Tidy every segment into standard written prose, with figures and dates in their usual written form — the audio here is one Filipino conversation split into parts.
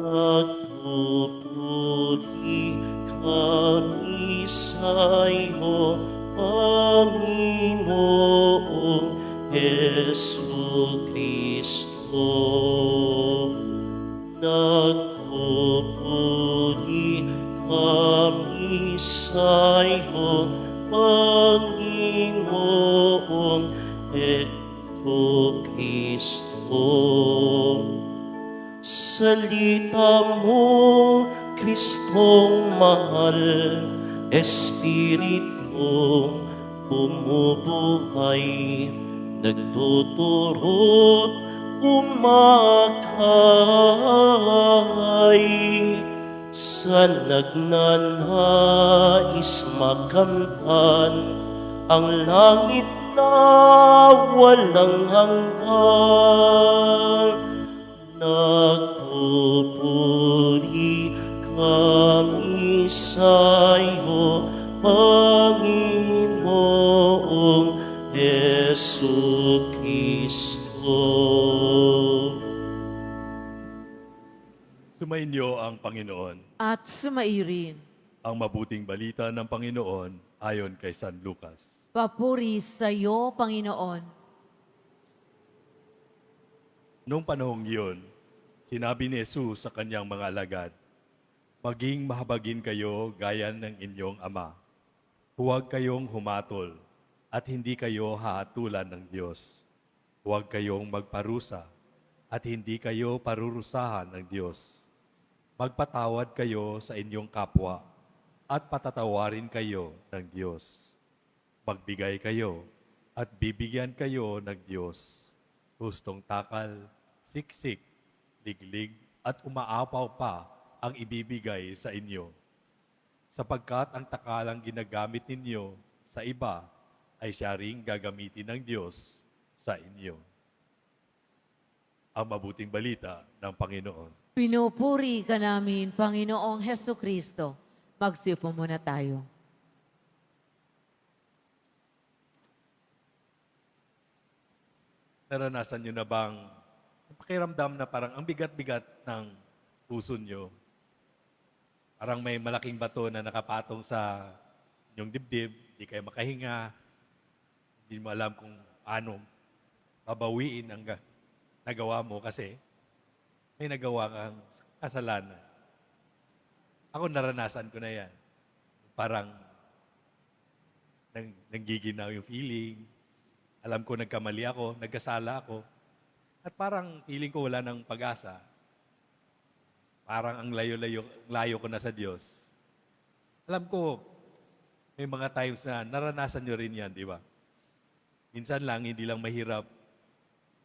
Nagpupuri kami sa'yo, Panginoong Jesucristo. Nagpupuri kami sa'yo, Panginoong Jesucristo. Salita mo, Kristong mahal, Espiritong bumubuhay, nagtuturo't umakay. Sa nagnanais makamtan ang langit na walang hanggan. Nagpupuri kami sa'yo, Panginoong Jesucristo. Sumainyo ang Panginoon. At sumairin. Ang mabuting balita ng Panginoon ayon kay San Lucas. Papuri sa iyo, Panginoon. Noong panahong iyon, sinabi ni Jesus sa kanyang mga alagad, "Maging mahabagin kayo gaya ng inyong ama. Huwag kayong humatol at hindi kayo hahatulan ng Diyos. Huwag kayong magparusa at hindi kayo parurusahan ng Diyos. Magpatawad kayo sa inyong kapwa at patatawarin kayo ng Diyos. Magbigay kayo at bibigyan kayo ng Diyos. Hustong takal, siksik, liglig at umaapaw pa ang ibibigay sa inyo. Sapagkat ang takalang ginagamit ninyo sa iba ay siya ring gagamitin ng Diyos sa inyo." Ang mabuting balita ng Panginoon. Pinupuri ka namin, Panginoong Heso Kristo. Magsiupo muna tayo. Naranasan nyo na bang pakiramdam na parang ang bigat-bigat ng puso nyo? Parang may malaking bato na nakapatong sa inyong dibdib, hindi kayo makahinga, hindi mo alam kung paano babawiin ang nagawa mo kasi may nagawa kang kasalanan. Ako naranasan ko na yan. Parang nanggiginaw yung feeling. Alam ko nagkamali ako, nagkasala ako. At parang feeling ko wala ng pag-asa. Parang ang layo ko na sa Diyos. Alam ko, may mga times na naranasan nyo rin yan, di ba? Minsan lang, hindi lang mahirap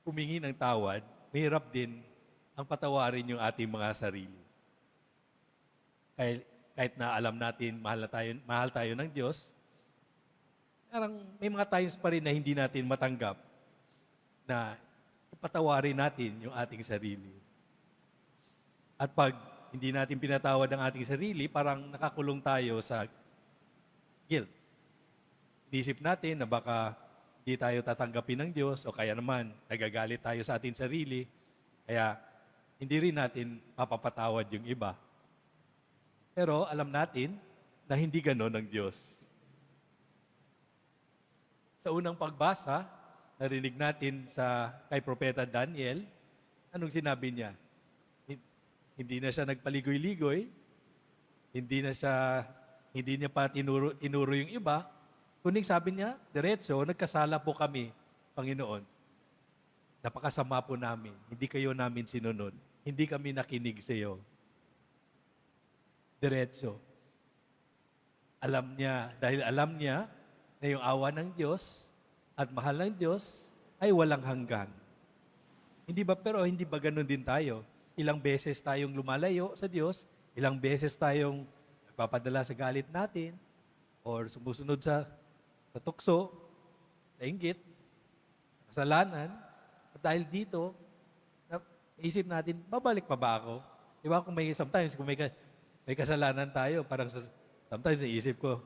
humingi ng tawad, mahirap din ang patawarin yung ating mga sarili. Kahit na alam natin, mahal tayo ng Diyos, parang may mga times pa rin na hindi natin matanggap na patawarin natin yung ating sarili. At pag hindi natin pinatawad ang ating sarili, parang nakakulong tayo sa guilt. Inisip natin na baka hindi tayo tatanggapin ng Diyos o kaya naman nagagalit tayo sa ating sarili, kaya hindi rin natin mapapatawad yung iba. Pero alam natin na hindi ganon ng Diyos. Sa unang pagbasa, narinig natin kay Propeta Daniel, anong sinabi niya? Hindi na siya nagpaligoy-ligoy, hindi niya pa tinuro yung iba, kundi sabi niya, diretso, nagkasala po kami, Panginoon. Napakasama po namin, hindi kayo namin sinunod, hindi kami nakinig sa iyo. Diretso. Dahil alam niya na yung awa ng Diyos at mahal ng Diyos ay walang hanggan. Pero hindi ba ganun din tayo? Ilang beses tayong lumalayo sa Diyos, ilang beses tayong nagpapadala sa galit natin, or sumusunod sa tukso, sa inggit, sa kasalanan, at dahil dito, isip natin, babalik pa ba ako? Diba kung sometimes kung may kasalanan tayo, parang sometimes naisip ko,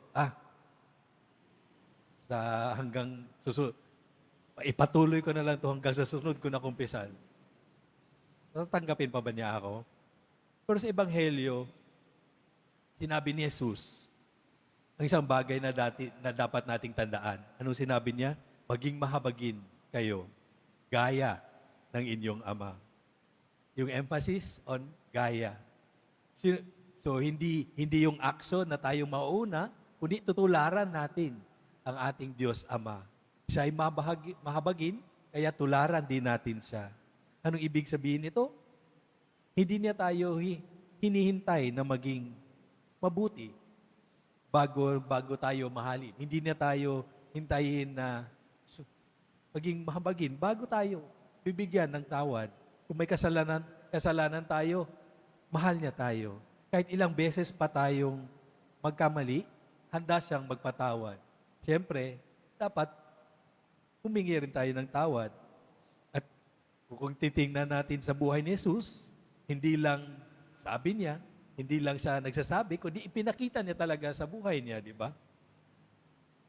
ipatuloy ko na lang ito hanggang sa susunod ko na kumpisal. Tatanggapin pa ba niya ako? Pero sa Ebanghelyo, sinabi ni Jesus, ang isang bagay na dapat nating tandaan. Anong sinabi niya? Maging mahabagin kayo, gaya ng inyong ama. Yung emphasis on gaya. So, hindi yung action na tayo mauna, kundi tutularan natin ang ating Diyos Ama. Siya ay mahabagin, kaya tularan din natin siya. Anong ibig sabihin nito? Hindi niya tayo hinihintay na maging mabuti bago tayo mahalin. Hindi niya tayo hintayin na maging mahabagin bago tayo bibigyan ng tawad. Kung may kasalanan tayo, mahal niya tayo. Kahit ilang beses pa tayong magkamali, handa siyang magpatawad. Siyempre, dapat humingi rin tayo ng tawad. At kung titingnan natin sa buhay ni Jesus, hindi lang sabi niya, hindi lang siya nagsasabi, kundi ipinakita niya talaga sa buhay niya, di ba?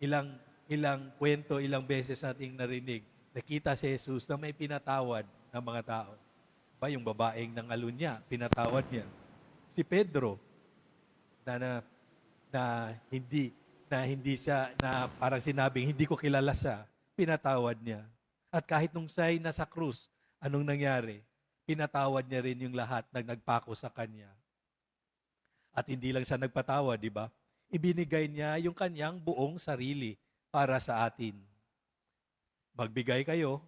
Ilang kwento, ilang beses nating narinig, nakita si Jesus na may pinatawad ng mga tao. Ba, yung babaeng ng alunya, pinatawad niya. Si Pedro, na hindi siya, na parang sinabing, hindi ko kilala siya, pinatawad niya. At kahit nung siya'y nasa krus, anong nangyari? Pinatawad niya rin yung lahat ng nagpako sa kanya. At hindi lang siya nagpatawad, di ba? Ibinigay niya yung kanyang buong sarili para sa atin. Magbigay kayo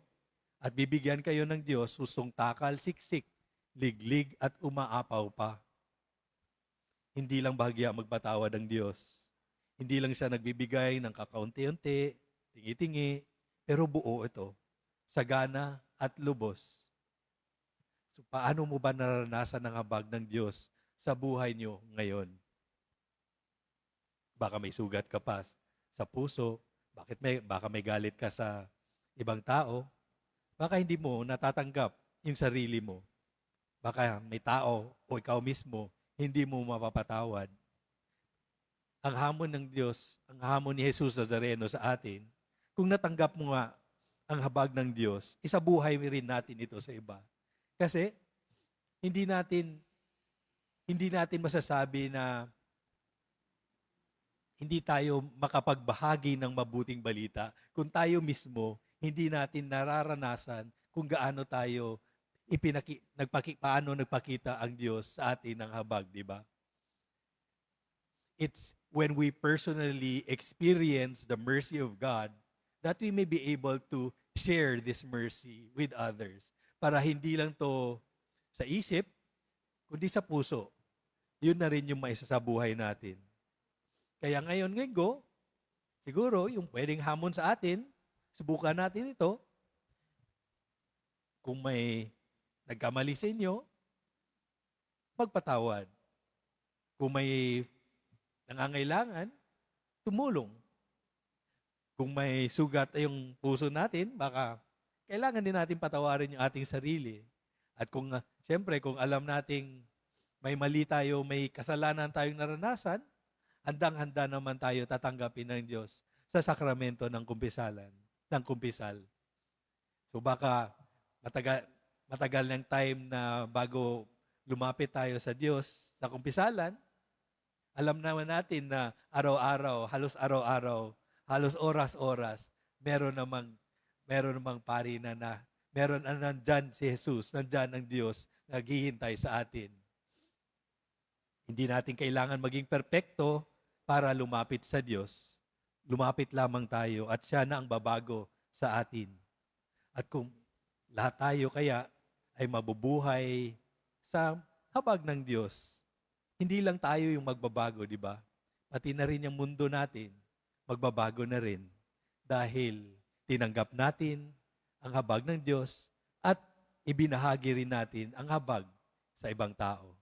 at bibigyan kayo ng Diyos hustong takal, siksik, liglig at umaapaw pa. Hindi lang bahagya magpatawad ang Diyos. Hindi lang siya nagbibigay ng kakaunti-unti, tingi-tingi, pero buo ito, sagana at lubos. So paano mo ba naranasan ang habag ng Diyos sa buhay niyo ngayon? Baka may sugat ka pa sa puso, baka may galit ka sa ibang tao, baka hindi mo natatanggap yung sarili mo. Baka may tao o ikaw mismo, hindi mo mapapatawad. Ang hamon ng Diyos, ang hamon ni Jesus Nazareno sa atin, kung natanggap mo nga ang habag ng Diyos, isabuhay rin natin ito sa iba. Kasi, hindi natin masasabi na hindi tayo makapagbahagi ng mabuting balita kung tayo mismo hindi natin nararanasan kung gaano tayo paano nagpakita ang Diyos sa atin ng habag, di ba? It's when we personally experience the mercy of God that we may be able to share this mercy with others. Para hindi lang to sa isip, kundi sa puso. Yun na rin yung maisasabuhay natin. Kaya ngayon, Linggo, siguro yung pwedeng hamon sa atin, subukan natin ito. Kung may nagkamali sa inyo, magpatawad. Kung may nangangailangan, tumulong. Kung may sugat yung puso natin, baka kailangan din natin patawarin yung ating sarili. At kung, siyempre, kung alam nating may mali tayo, may kasalanan tayong naranasan, handang-handa naman tayo tatanggapin ng Diyos sa sakramento ng kumpisal. So baka matagal ng time na bago lumapit tayo sa Diyos sa kumpisalan, alam naman natin na araw-araw, halos oras-oras, meron namang pari na meron nandyan si Jesus, nandyan ang Diyos, naghihintay sa atin. Hindi natin kailangan maging perpekto para lumapit sa Diyos. Lumapit lamang tayo at siya na ang babago sa atin. At kung lahat tayo kaya ay mabubuhay sa habag ng Diyos, hindi lang tayo yung magbabago, di ba? Pati na rin yung mundo natin, magbabago na rin. Dahil tinanggap natin ang habag ng Diyos at ibinahagi rin natin ang habag sa ibang tao.